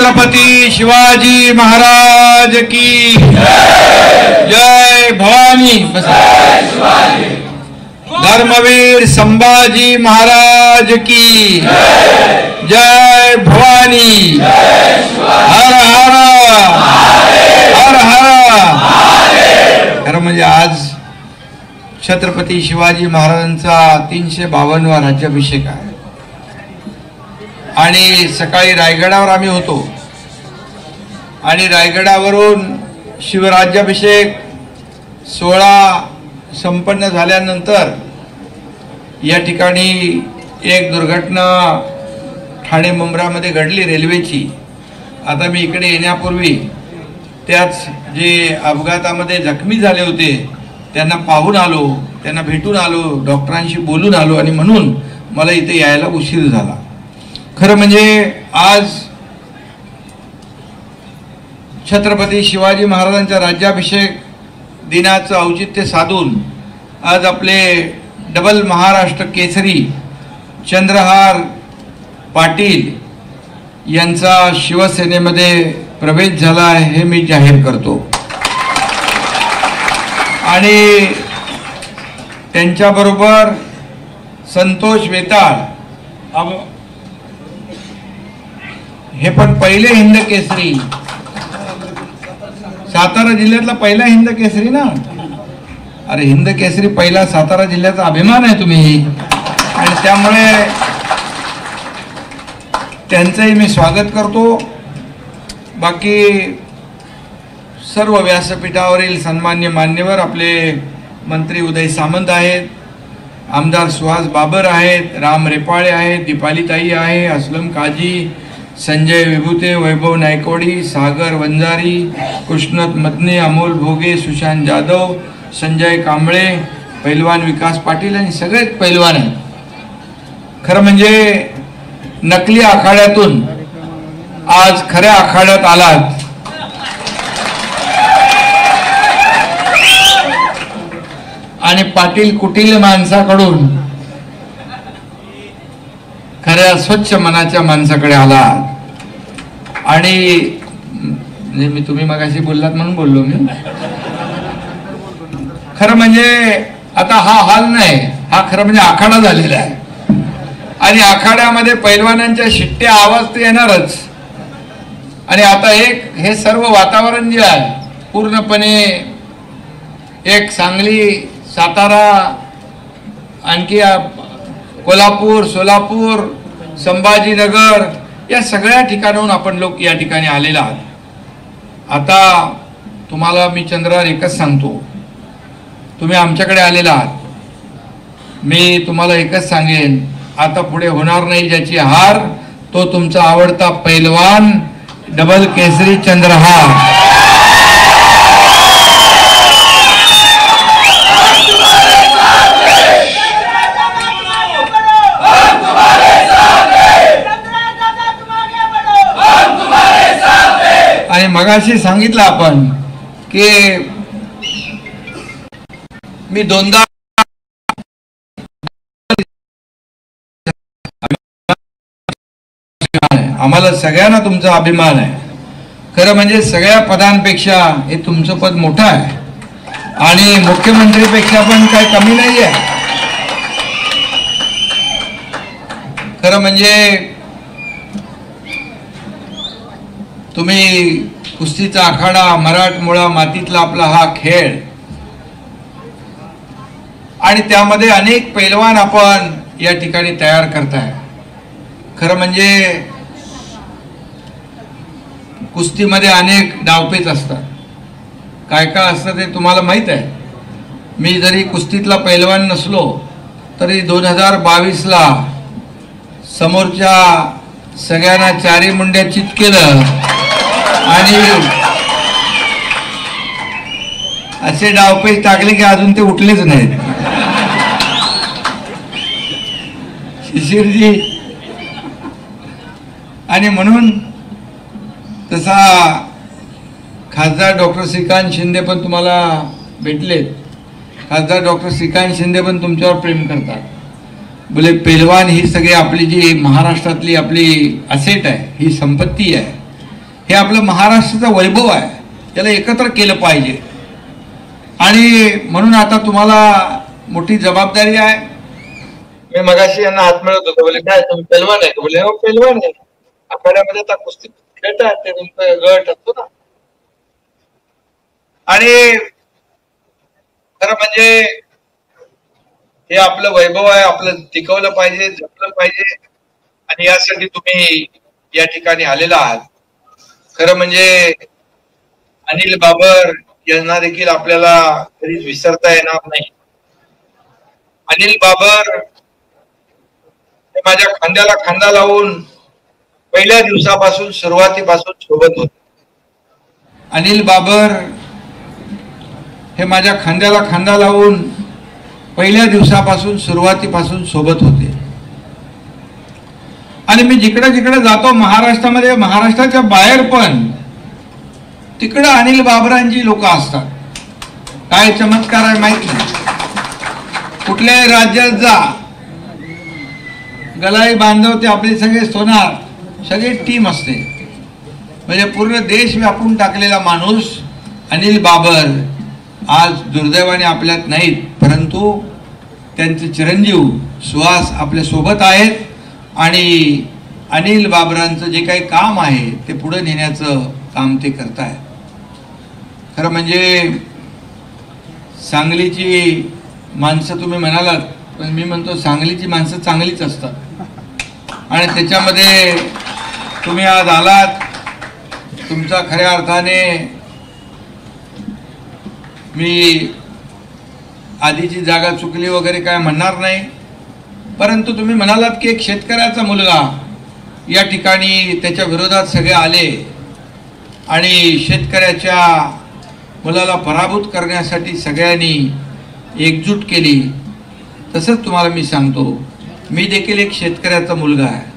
छत्रपती शिवाजी महाराज की जय। भवानी धर्मवीर संभाजी महाराज की जय। भवानी हर हर हर हर। खरं म्हणजे आज छत्रपती शिवाजी महाराजांचा 352वा राज्याभिषेक आहे आणि सकाळी रायगडावर आम्ही होतो आणि रायगडावरून शिवराज्याभिषेक सोहळा संपन्न झाल्यानंतर या ठिकाणी एक दुर्घटना ठाणे मुंब्रामध्ये घडली रेल्वेची। आता मी इकडे येण्यापूर्वी त्याच जे अपघातामध्ये जखमी झाले होते त्यांना पाहून आलो, त्यांना भेटून आलो, डॉक्टरांशी बोलून आलो आणि म्हणून मला इथे यायला उशीर झाला। खरं म्हणजे आज छत्रपती शिवाजी महाराजांच्या राज्याभिषेक दिनाचं औचित्य साधून आज आपले डबल महाराष्ट्र केसरी चंद्रहार पाटील यांचा शिवसेनेमध्ये प्रवेश झाला आहे हे मी जाहीर करतो आणि त्यांच्याबरोबर संतोष वेताळ हे पण पहिले हिंद केसरी, सातारा जिल्ह्यातला पहिला हिंद केसरी ना। अरे हिंद केसरी पहिला सातारा जिल्ह्याचा अभिमान आहे तुम्ही आणि त्यामुळे त्यांचंही मी स्वागत करतो। बाकी सर्व व्यासपीठावरील सन्मान्य मान्यवर आपले मंत्री उदय सामंत आहेत, आमदार सुहास बाबर आहेत, राम रेपाळे आहेत, दीपालीताई आहे, असलम काजी, संजय विभूते, वैभव नायकवाडी, सागर वंजारी, कृष्णत मदने, अमोल भोगे, सुशांत जाधव, संजय कांबळे, पैलवान विकास पाटील आणि सगळेच पैलवान आहेत। खरं म्हणजे नकली आखाड्यातून आज खऱ्या आखाड्यात आलात आणि पाटील कुटील माणसाकडून खऱ्या स्वच्छ मनाच्या माणसाकडे आलात आणि मी तुम्ही मगाशी बोललात म्हणून बोललो मी। खरं म्हणजे आता हा हाल नाही, हा खरं म्हणजे आखाडा झालेला आहे आणि आखाड्यामध्ये पैलवानांच्या शिट्ट्या आवाज तर येणारच आणि आता एक हे सर्व वातावरण जे आहे पूर्णपणे एक सांगली, सातारा, आणखी कोल्हापूर, सोलापूर, संभाजीनगर या सगळ्या ठिकाणाहून आपण लोक या ठिकाणी आलेले आहात। आता तुम्हाला मी चंद्रहार एकच सांगतो, तुम्ही आमच्याकडे आलेले आहात। मी तुम्हाला एकच सांगेन, आता पुढे होणार नाही ज्याची हार तो तुमचा आवडता पैलवान डबल केसरी चंद्रहार। आणि मगाशी सांगितलं आपण की मी दोनदा आम्हाला सगळ्यांना तुमचा अभिमान आहे। खरं म्हणजे सगळ्या पदांपेक्षा हे तुमचं पद मोठं आहे आणि मुख्यमंत्रीपेक्षा पण काही कमी नाही आहे। खरं म्हणजे तुम्ही कुस्तीचा आखाडा, मराठमोळा मातीतला आपला हा खेळ आणि त्यामध्ये अनेक पैलवान आपण या ठिकाणी तयार करताय। खरं म्हणजे कुस्तीमध्ये अनेक डावपेच असतात, काय काय असतं ते तुम्हाला माहित आहे। मी जरी कुस्तीतला पैलवान नसलो तरी 2022ला समोरच्या सगळ्यांना चारी मुंड्या चित केलं आणि असे डावपेच टाकले की अजून ते उठलेच नाहीत। शिशिरजी आणि म्हणून तसा खासदार डॉक्टर श्रीकांत शिंदे पण तुम्हाला भेटलेत। खासदार डॉक्टर श्रीकांत शिंदे पण तुमच्यावर प्रेम करतात, बोले पेलवान ही सगळी आपली जी महाराष्ट्रातली आपली असेट आहे, ही संपत्ती आहे हे आपलं महाराष्ट्राचं वैभव आहे, त्याला एकत्र केलं पाहिजे. आणि म्हणून आता तुम्हाला मोठी जबाबदारी आहे. मी मगाशी यांना हात मिळवत होतो, बोले काय तुम्ही पेलवान आहे? बोले हो पेलवान आहे. आखाड्यामध्ये आता कुस्ती खेळतात, ते तुमचं गट असतो ना. आणि खरं म्हणजे हे आपलं वैभव आहे, आपलं टिकवलं पाहिजे, जपलं पाहिजे. आणि यासाठी तुम्ही या ठिकाणी आलेला आहात. खरं म्हणजे अनिल बाबर यांना देखील आपल्याला कधीच विसरता येणार नाही. अनिल बाबर हे माझ्या खांद्याला खांदा लावून पहिल्या दिवसापासून, सुरुवातीपासून सोबत होते. अनिल बाबर हे माझ्या खांद्याला खांदा लावून पहिल्या दिवसापासून, सुरुवातीपासून सोबत होते. आणि मी जिकडे जिकडे जातो महाराष्ट्रामध्ये, महाराष्ट्राच्या बाहेर पण, तिकडे अनिल बाबरांची लोक असतात. काय चमत्कार आहे माहित नाही. कुठल्याही राज्यात जा, गलाई बांधव ते आपले सगळे सोनार, सगळे टीम असते. म्हणजे पूर्ण देश व्यापून टाकलेला माणूस अनिल बाबर आज दुर्दैवाने आपल्यात नाहीत, परंतु त्यांचे चिरंजीव सुहास आपल्या सोबत आहेत. आणि अनिल बाबरांचं जे काही काम आहे ते पुढे नेण्याचं काम ते करत आहेत. खरं म्हणजे सांगलीची माणसं तुम्ही म्हणालात, पण मी म्हणतो सांगलीची माणसं चांगलीच असतात. आणि त्याच्यामध्ये तुम्ही आज आलात, तुमचा खऱ्या अर्थाने मी आधीची जागा चुकली वगैरे काय म्हणणार नाही, परंतु तुम्ही म्हणालात की एक शेतकऱ्याचा मुलगा या ठिकाणी, त्याच्या विरोधात सगळे आले आणि शेतकऱ्याच्या मुलाला पराभूत करण्यासाठी सगळ्यांनी एकजूट केली. तसंच तुम्हाला मी सांगतो, मी देखील एक शेतकऱ्याचा मुलगा आहे.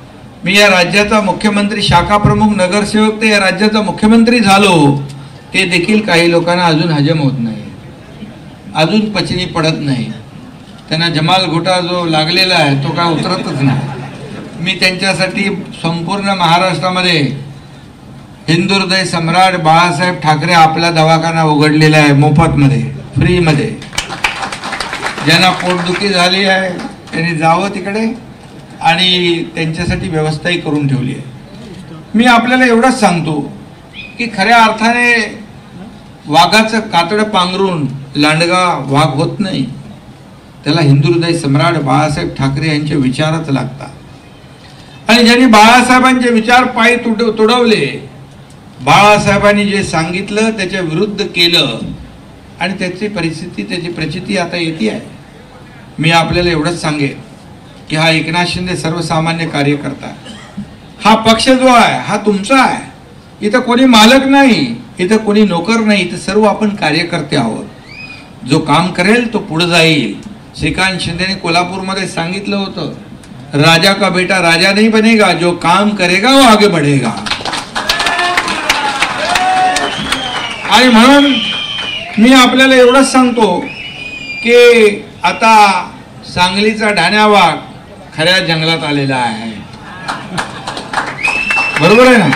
मी या राज्याचा मुख्यमंत्री, शाखा प्रमुख, नगरसेवक ते या राज्याचा मुख्यमंत्री झालो, ते देखील काही लोकांना अजून हजम होत नाही, अजून पचनी पडत नाही. त्यांना जमाल घोटा जो लागलेला आहे तो काय उतरतच नाही. मी त्यांच्यासाठी संपूर्ण महाराष्ट्रामध्ये हिंदुहृदय सम्राट बाळासाहेब ठाकरे आपला दवाखाना उघडलेला आहे, मोफतमध्ये, फ्रीमध्ये. ज्यांना पोटदुखी झाली आहे त्यांनी जावं तिकडे, आणि त्यांच्यासाठी व्यवस्थाही करून ठेवली आहे. मी आपल्याला एवढंच सांगतो की खऱ्या अर्थाने वाघाचं कातडं पांघरून लांडगा वाघ होत नाही. त्याला हिंदुहृदय सम्राट बाळासाहेब ठाकरे यांचे विचारच लागतात. आणि ज्यांनी बाळासाहेबांचे विचार पायी तुडवले, बाळासाहेबांनी जे सांगितलं त्याच्या विरुद्ध केलं, आणि त्याची परिस्थिती, त्याची प्रचिती आता येते आहे. मी आपल्याला एवढंच सांगेन की हा एकनाथ शिंदे सर्वसामान्य कार्यकर्ता, हा पक्ष जो आहे हा तुमचा आहे. इथं कोणी मालक नाही, इथं कोणी नोकर नाही, इथं सर्व आपण कार्यकर्ते आहोत. जो काम करेल तो पुढे जाईल. श्रीकांत शिंदेने कोल्हापूरमध्ये सांगितलं होतं, राजा का बेटा राजा नहीं बनेगा, जो काम करेगा वो आगे बढ़ेगा. आणि म्हणून मी आपल्याला एवढंच सांगतो की आता सांगलीचा ढाण्या वाघ खऱ्या जंगलात आलेला आहे. बरोबर आहे ना?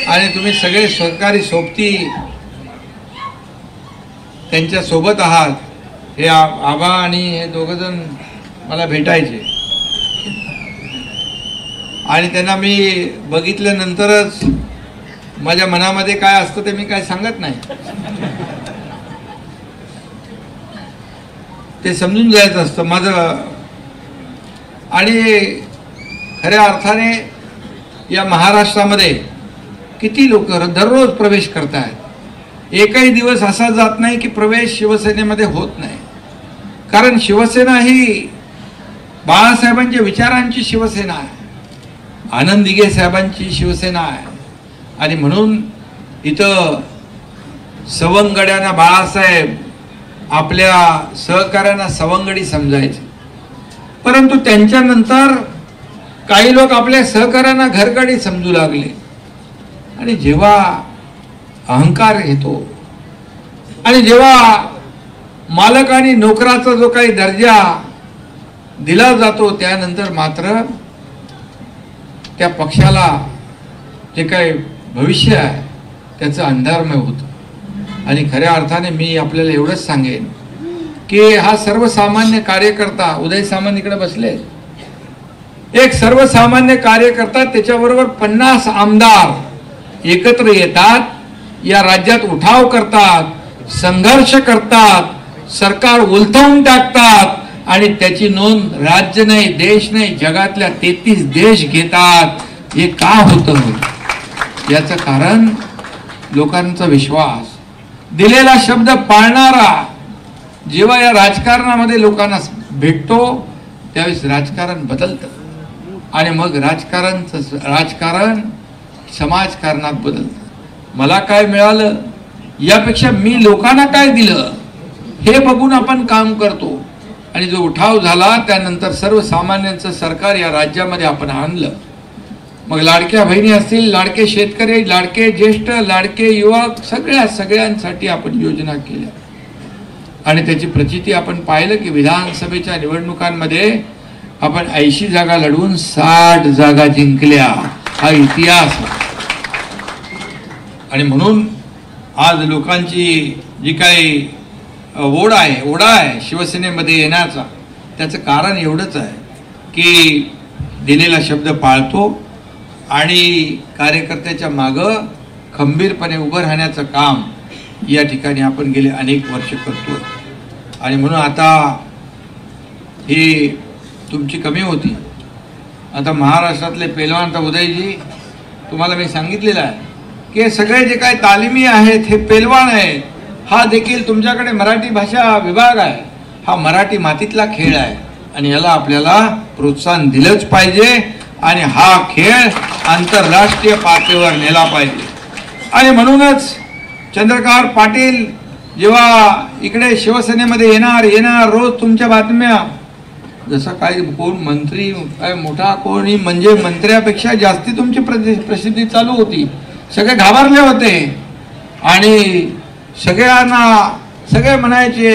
आणि तुम्ही सगळे सरकारी सोबती त्यांच्या सोबत आहात. हे आबा आणि हे दोघंजण मला भेटायचे, आणि त्यांना मी बघितल्यानंतरच माझ्या मनामध्ये काय असतं ते मी काय सांगत नाही, ते समजून जायचं असतं माझं. आणि खऱ्या अर्थाने या महाराष्ट्रामध्ये किती लोक दररोज प्रवेश करतात. एकही दिवस असा जात नाही की प्रवेश शिवसेनेमध्ये होत नाही. कारण शिवसेना ही बाळासाहेबांच्या विचारांची शिवसेना आहे, आनंद दिघे साहेबांची शिवसेना आहे. आणि म्हणून इथं सवंगड्यांना बाळासाहेब आपल्या सहकार्यांना सवंगडी समजायचे, परंतु त्यांच्यानंतर काही लोक आपल्या सहकार्यांना घरगडी समजू लागले. आणि जेव्हा अहंकार येतो आणि जेव्हा मालक आणि नोकराचा जो काही दर्जा दिला जातो, त्यानंतर मात्र त्या पक्षाला जे काही भविष्य आहे त्याचं अंधारमय होतं. आणि खऱ्या अर्थाने मी आपल्याला एवढंच सांगेन की हा सर्वसामान्य कार्यकर्ता, उदय सामंत इकडे बसले, एक सर्वसामान्य कार्यकर्ता, त्याच्याबरोबर 50 आमदार एकत्र येतात, या राज्यात उठाव करतात, संघर्ष करतात, सरकार उलथवून टाकतात आणि त्याची नोंद राज्य नाही, देश नाही, जगातल्या 33 देश घेतात. हे का होतं? याचं कारण लोकांचा विश्वास, दिलेला शब्द पाळणारा. जेव्हा या राजकारणामध्ये लोकांना भेटतो त्यावेळेस राजकारण बदलतं आणि मग राजकारण समाजकारणात बदलतं. मला काय मिळालं यापेक्षा मी लोकांना काय दिलं हे बघून आपण काम करतो. आणि जो उठाव झाला त्यानंतर सर्वसामान्यांचं सरकार या राज्यामध्ये आपण आणलं. मग लाडक्या बहिणी असतील, लाडके शेतकरी, लाडके ज्येष्ठ, लाडके युवक, सगळ्यांसाठी आपण योजना केल्या. आणि त्याची प्रचिती आपण पाहिलं की विधानसभेच्या निवडणुकांमध्ये आपण 80 जागा लढवून 60 जागा जिंकल्या. हा इतिहास. आणि म्हणून आज लोकांची जी काही ओढा आहे शिवसेनेमध्ये येण्याचा, त्याचं कारण एवढंच आहे की दिलेला शब्द पाळतो आणि कार्यकर्त्याच्या मागं खंबीरपणे उभं राहण्याचं काम या ठिकाणी आपण गेले अनेक वर्ष करतो. आणि म्हणून आता ही तुमची कमी होती. आता महाराष्ट्रातले पेलवान, तर उदयजी तुम्हाला मी सांगितलेलं आहे की सगळे जे काही तालिमी आहेत हे पेलवान आहेत. हा देखील तुमच्याकडे मराठी भाषा विभाग आहे. हा मराठी मातीतला खेळ आहे आणि याला आपल्याला प्रोत्साहन दिलंच पाहिजे आणि हा खेळ आंतरराष्ट्रीय पातळीवर नेला पाहिजे. आणि म्हणूनच चंद्रकांत पाटील जेव्हा इकडे शिवसेनेमध्ये येणार रोज तुमच्या बातम्या, जसं काही कोण मंत्री काय मोठा कोणी म्हणजे मंत्र्यापेक्षा जास्ती तुमची प्रसिद्धी चालू होती. सगळे घाबरले होते आणि सगळे म्हणायचे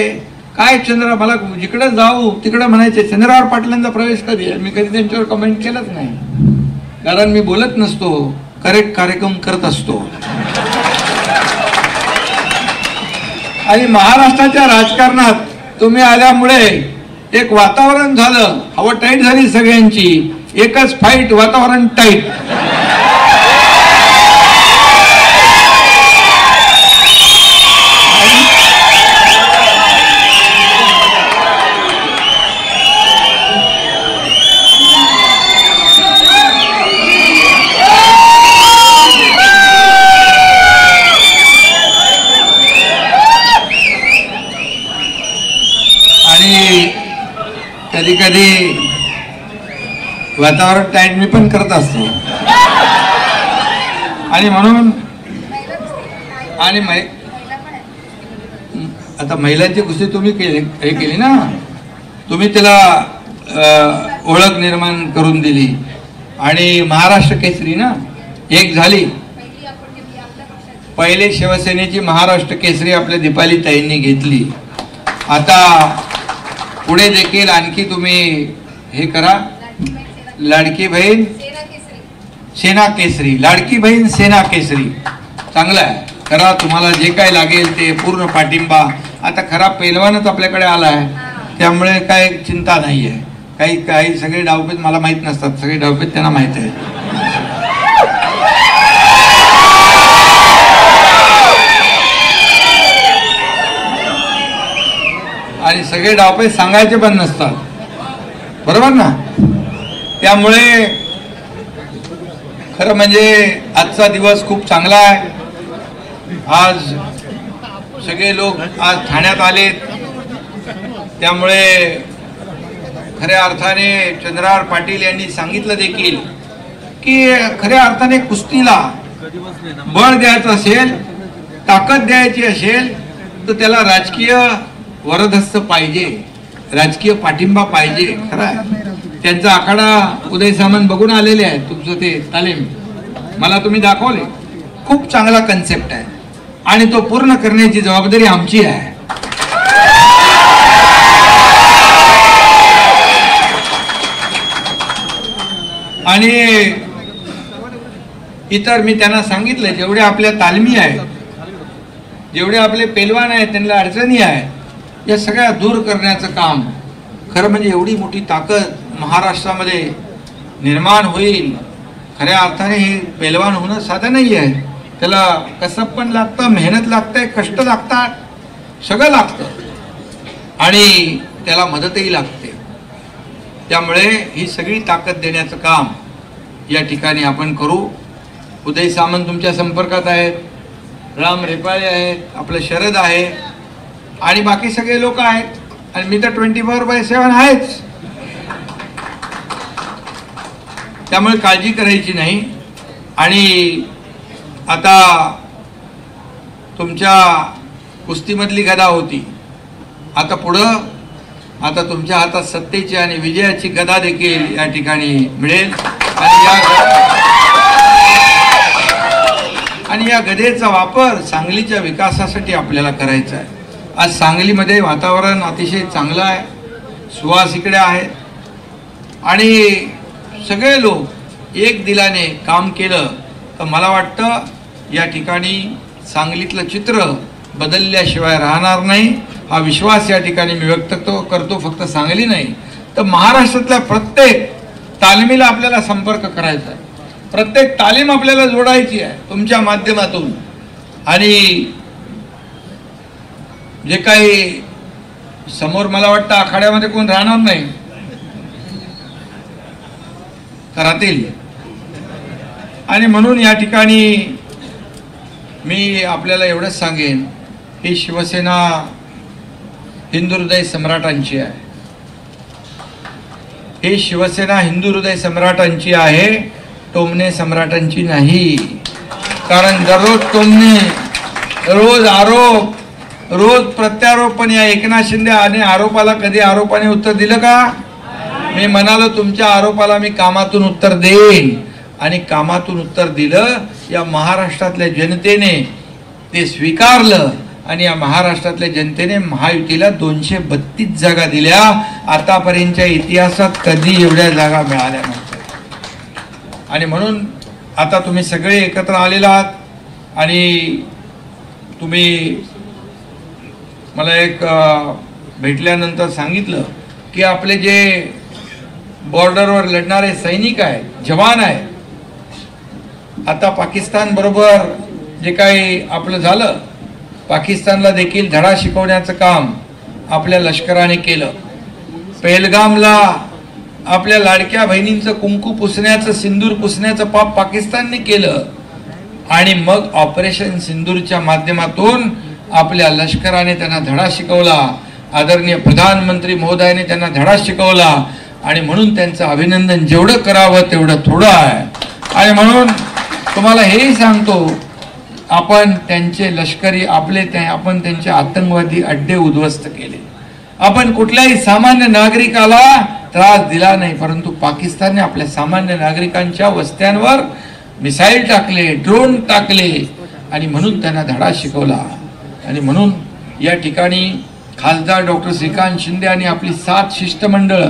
काय चंद्र, मला जिकडे जाऊ तिकडे म्हणायचे चंद्रकांत पाटलांचा प्रवेश कधी आहे. मी कधी त्यांच्यावर कमेंट केलंच नाही, कारण मी बोलत नसतो, करेक्ट कार्यक्रम करत असतो. आणि महाराष्ट्राच्या राजकारणात तुम्ही आल्यामुळे एक वातावरण झालं, हवा टाईट झाली सगळ्यांची. एकच फाईट, वातावरण टाईट. कधी कधी वातावरण टाईट मी पण करत असतो. आणि म्हणून आणि आता महिलांची कुस्ती तुम्ही हे केली ना, तुम्ही त्याला ओळख निर्माण करून दिली आणि महाराष्ट्र केसरी ना एक झाली. पहिले शिवसेनेची महाराष्ट्र केसरी आपल्या दीपाली ताईंनी घेतली. आता पुढे देखील आणखी तुम्ही हे करा, लाडकी बहीण सेना केसरी, लाडकी बहीण सेना केसरी. चांगलं आहे, करा. तुम्हाला जे काय लागेल ते पूर्ण पाठिंबा. आता खरा पैलवानच आपल्याकडे आला आहे त्यामुळे काय चिंता नाही आहे. काही सगळे डावपेच मला माहीत नसतात, सगळे डावपेच त्यांना माहीत आहे. आणि सगळे डावपेच सांगायचे पण नसतात, बरोबर ना. त्यामुळे खरं म्हणजे आजचा दिवस खूप चांगला आहे. आज सगळे लोक आज ठाण्यात आलेत. त्यामुळे खऱ्या अर्थाने चंद्रकांत पाटील यांनी सांगितलं देखील की खऱ्या अर्थाने कुस्तीला बळ द्यायचं असेल, ताकद द्यायची असेल तर त्याला राजकीय वरदहस्त पाहिजे, राजकीय पाठिंबा पाहिजे. खरं आहे. त्यांचा आखाडा उदय सामंत बघून आलेले आहे. तुमचं ते तालीम मला तुम्ही दाखवले, खूप चांगला कन्सेप्ट आहे आणि तो पूर्ण करण्याची जबाबदारी आमची आहे. आणि इतर मी त्यांना सांगितलं जेवढे आपल्या तालमी आहेत, जेवढे आपले पेलवान आहेत, त्यांना अडचणी आहे या सगळ्या दूर करण्याचं काम. खरं म्हणजे एवढी मोठी ताकद महाराष्ट्रामध्ये निर्माण होईल. खऱ्या अर्थाने हे पेलवान होणं साधं नाही आहे. त्याला कसब पण लागतं, मेहनत लागते, कष्ट लागतात, सगळं लागतं आणि त्याला मदतही लागते. त्यामुळे ही सगळी ताकद देण्याचं काम या ठिकाणी आपण करू. उदय सामंत तुमच्या संपर्कात आहेत, राम रेपाळे आहेत, आपलं शरद आहे आणि बाकी सगळे लोक आहेत आणि मी तर 24/7 आहेच. त्यामुळे काळजी करायची नाही. आणि आता तुमच्या कुस्तीमधली गदा होती, आता पुढं आता तुमच्या हातात सत्तेची आणि विजयाची गदा देखील या ठिकाणी मिळेल आणि या गदेचा वापर सांगलीच्या विकासासाठी आपल्याला करायचा आहे. आज सांगलीमध्ये वातावरण अतिशय चांगलं आहे, सुवास इकडे आहेत आणि सगळे लोक एक दिलाने काम केलं तर मला वाटतं या ठिकाणी सांगलीतलं चित्र बदलल्याशिवाय राहणार नाही. हा विश्वास या ठिकाणी मी व्यक्त करतो. फक्त सांगली नाही तर महाराष्ट्रातल्या प्रत्येक तालमीला आपल्याला संपर्क करायचा आहे, प्रत्येक तालीम आपल्याला जोडायची आहे तुमच्या माध्यमातून. आणि जे काही समोर मला वाटतं आखाड्यामध्ये कोण राहणार नाही राहतील आणि म्हणून या ठिकाणी मी आपल्याला एवढंच सांगेन, ही शिवसेना हिंदू हृदय सम्राटांची आहे. ही शिवसेना हिंदू हृदय सम्राटांची आहे, टोमणे सम्राटांची नाही. कारण दररोज टोमणे, रोज आरोप, रोज प्रत्यारोप. पण या एकनाथ शिंदे आणि आरोपाला कधी आरोपाने उत्तर दिलं का? मी म्हणालो तुमच्या आरोपाला मी कामातून उत्तर देईन आणि कामातून उत्तर दिलं. या महाराष्ट्रातल्या जनतेने ते स्वीकारलं आणि या महाराष्ट्रातल्या जनतेने महायुतीला 232 जागा दिल्या. आतापर्यंतच्या इतिहासात कधी एवढ्या जागा मिळाल्या नव्हत्या. आणि म्हणून आता तुम्ही सगळे एकत्र आलेला आहात आणि तुम्ही मला एक भेटल्यानंतर सांगितलं की आपले जे बॉर्डरवर लढणारे सैनिक आहेत, जवान आहेत, आता पाकिस्तान बरोबर जे काही आपलं झालं, पाकिस्तानला देखील धडा शिकवण्याचं काम आपल्या लष्कराने केलं. पहलगामला आपल्या लाडक्या बहिणींचं कुंकू पुसण्याचं, सिंदूर पुसण्याचं पाप पाकिस्तानने केलं आणि मग ऑपरेशन सिंदूरच्या माध्यमातून आपल्या लष्कराने त्यांना धडा शिकवला. आदरणीय प्रधानमंत्री महोदयाने त्यांना धडा शिकवला आणि म्हणून त्यांचं अभिनंदन जेवढं करावं तेवढं थोडं आहे. आणि म्हणून तुम्हाला हेही सांगतो, आपण त्यांचे लष्करी आपण त्यांचे आतंकवादी अड्डे उद्ध्वस्त केले. आपण कुठल्याही सामान्य नागरिकाला त्रास दिला नाही, परंतु पाकिस्तानने आपल्या सामान्य नागरिकांच्या वस्त्यांवर मिसाईल टाकले, ड्रोन टाकले आणि म्हणून त्यांना धडा शिकवला. आणि म्हणून या ठिकाणी खासदार डॉक्टर श्रीकांत शिंदे आणि आपली 7 शिष्टमंडळ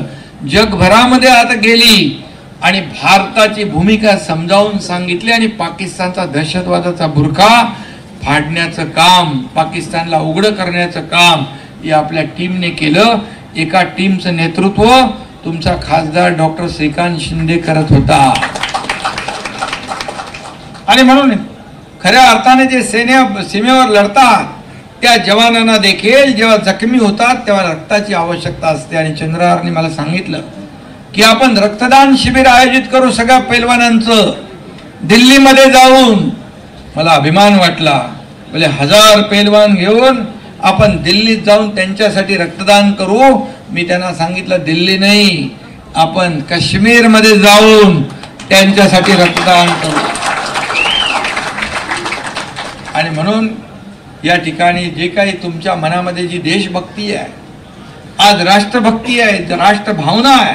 जगभरामध्ये आता गेली आणि भारताची भूमिका समजावून सांगितली आणि पाकिस्तानचा दहशतवादाचा बुरखा फाडण्याचं काम, पाकिस्तानला उघडं करण्याचं काम या आपल्या टीमने केलं. एका टीमचं नेतृत्व तुमचा खासदार डॉक्टर श्रीकांत शिंदे करत होता. आणि म्हणून खऱ्या अर्थाने जे सीमेवर लढतात त्या जवानांना देखील जेव्हा जखमी होतात तेव्हा रक्ताची आवश्यकता असते. आणि चंद्रहारने मला सांगितलं की आपण रक्तदान शिबिर आयोजित करू सगळ्या पैलवानांचं. दिल्लीमध्ये जाऊन मला अभिमान वाटला, म्हणजे 1000 पैलवान घेऊन आपण दिल्लीत जाऊन त्यांच्यासाठी रक्तदान करू. मी त्यांना सांगितलं दिल्ली नाही, आपण काश्मीरमध्ये जाऊन त्यांच्यासाठी रक्तदान करू. आणि म्हणून या ठिकाणी जे काही तुमच्या मनामध्ये जी देशभक्ती आहे, आज राष्ट्रभक्ती आहे, राष्ट्रभावना आहे,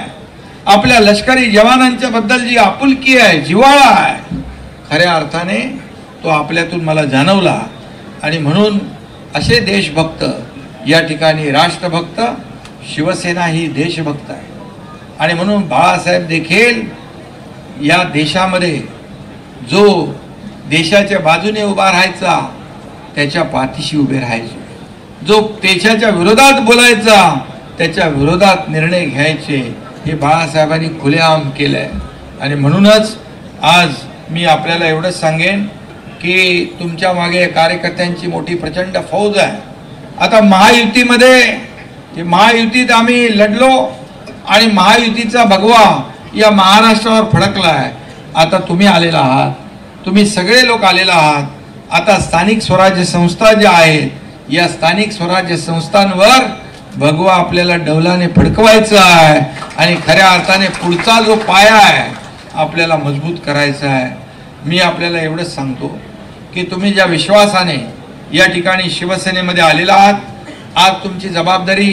आपल्या लष्करी जवानांच्या बद्दल जी आपुलकी आहे, जिव्हाळा आहे, खऱ्या अर्थाने तो आपल्यातून मला जाणवला. आणि म्हणून असे देशभक्त या ठिकाणी राष्ट्रभक्त, शिवसेना ही देशभक्त आहे. आणि म्हणून बाळासाहेब देखील या देशामध्ये जो देशाच्या बाजूने उभा राहायचा त्याच्या पाठीशी उभे राहायचे, जो देशाच्या विरोधात बोलायचा त्याच्या विरोधात निर्णय घ्यायचे, हे बाळासाहेबांनी खुलेआम केलंय. आणि म्हणूनच आज मी आपल्याला एवढंच सांगेन की तुमच्या मागे कार्यकर्त्यांची मोठी प्रचंड फौज आहे. आता महायुतीत आम्ही लढलो आणि महायुतीचा भगवा या महाराष्ट्रावर फडकला आहे. आता तुम्ही आलेला आहात, तुम्ही सगळे लोक आलेला आहात. आता स्थानिक स्वराज्य संस्था ज्या आहेत, या स्थानिक स्वराज्य संस्थांवर भगवा आपल्याला डौलाने फडकवायचा आहे आणि खऱ्या अर्थाने पुढचा जो पाया आहे आपल्याला मजबूत करायचा आहे. मी आपल्याला एवढंच सांगतो की तुम्ही ज्या विश्वासाने या ठिकाणी शिवसेनेमध्ये आलेला आहात, आज तुमची जबाबदारी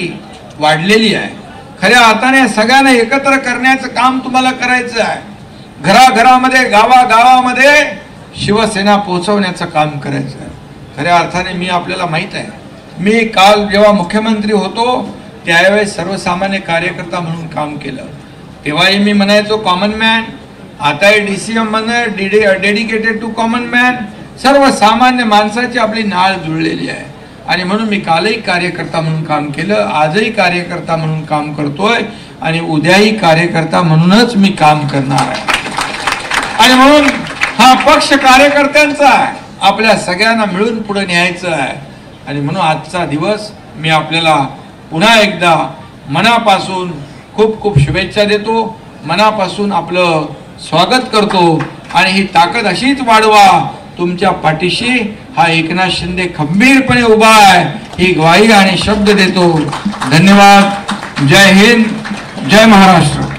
वाढलेली आहे. खऱ्या अर्थाने सगळ्यांना एकत्र करण्याचं काम तुम्हाला करायचं आहे. घराघरामध्ये गावागावामध्ये शिवसेना पोहोचवण्याचं काम करायचं आहे. खऱ्या अर्थाने मी आपल्याला माहित आहे, मी काल जेव्हा मुख्यमंत्री होतो त्यावेळेस सर्वसामान्य कार्यकर्ता म्हणून काम केलं. तेव्हाही मी म्हणायचो कॉमन मॅन, आताही DCM म्हणा डेडिकेटेड टू कॉमन मॅन. सर्वसामान्य माणसाची आपली नाळ जुळलेली आहे आणि म्हणून मी कालही कार्यकर्ता म्हणून काम केलं, आजही कार्यकर्ता म्हणून काम करतोय आणि उद्याही कार्यकर्ता म्हणूनच मी काम करणार आहे. आणि म्हणून हा पक्ष कार्यकर्त्यांचा आहे, आपल्या सगळ्यांना मिळून पुढे न्यायचं आहे. आणि म्हणून आजचा दिवस मी आपल्याला पुन्हा एकदा मनापासून खूप खूप शुभेच्छा देतो, मनापासून आपलं स्वागत करतो आणि ही ताकद अशीच वाढवा. तुमच्या पाठीशी हा एकनाथ शिंदे खंबीरपणे उभा आहे ही ग्वाही आणि शब्द देतो. धन्यवाद. जय हिंद, जय महाराष्ट्र.